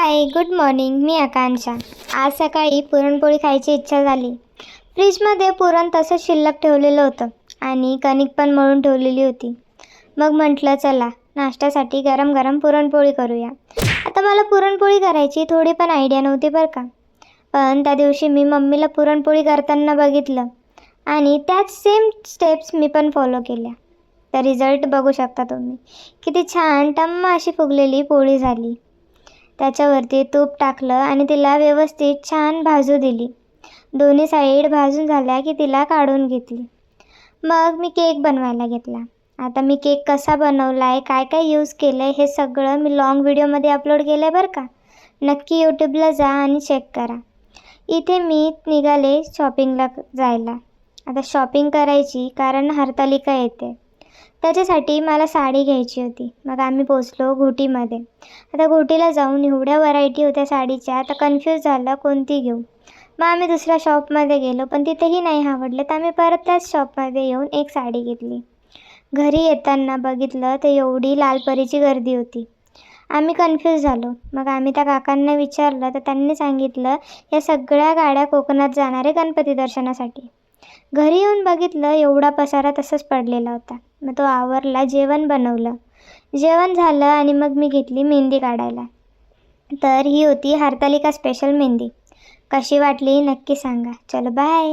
हाय, good morning. मी आकांक्षा. आज सकाळी पुरणपोळी खायची इच्छा झाली. फ्रीजमध्ये पुरण तसंच शिल्लक ठेवलेलं होतं आणि कणिक पण मळून ठेवलेली होती. मग म्हटलं चला नाश्त्यासाठी गरम गरम पुरणपोळी करूया. आता मला पुरणपोळी करायची थोडी पण आयडिया नव्हती बरं का. पण त्या दिवशी मी मम्मीला पुरणपोळी करताना बघितलं आणि त्याच सेम स्टेप्स मी पण फॉलो केल्या. तर रिझल्ट बघू शकता तुम्ही. किती छान टम्म अशी फुगलेली पोळी झाली. त्याच्यावरती तूप टाकलं आणि तिला व्यवस्थित छान भाजू दिली. दोन्ही साईड भाजून झाल्या की तिला काढून घेतली. मग मी केक बनवायला घेतला. आता मी केक कसा बनवला आहे, काय काय यूज केलं आहे, हे सगळं मी लाँग व्हिडिओमध्ये अपलोड केलं आहे बरं का. नक्की यूट्यूबला जा आणि चेक करा. इथे मी निघाले शॉपिंगला जायला. आता शॉपिंग करायची कारण हरतालिका येते. त्याच्यासाठी मला साडी घ्यायची होती. मग आम्ही पोचलो घोटीमध्ये. आता घोटीला जाऊन एवढ्या व्हरायटी होत्या साडीच्या, आता कन्फ्यूज झालं कोणती घेऊ. मग आम्ही दुसऱ्या शॉपमध्ये गेलो पण तिथेही नाही आवडलं, तर आम्ही परत त्याच शॉपमध्ये येऊन एक साडी घेतली. घरी येताना बघितलं तर एवढी लालपरीची गर्दी होती. आम्ही कन्फ्यूज झालो. मग आम्ही त्या काकांना विचारलं तर त्यांनी सांगितलं या सगळ्या गाड्या कोकणात जाणारे गणपती दर्शनासाठी. घरी येऊन बघितलं एवढा पसारा तसंच पडलेला होता. मग तो आवरला, जेवण बनवलं. जेवण झालं आणि मग मी घेतली मेहंदी काढायला. तर ही होती हरतालिका स्पेशल मेहंदी. कशी वाटली नक्की सांगा. चलो बाय.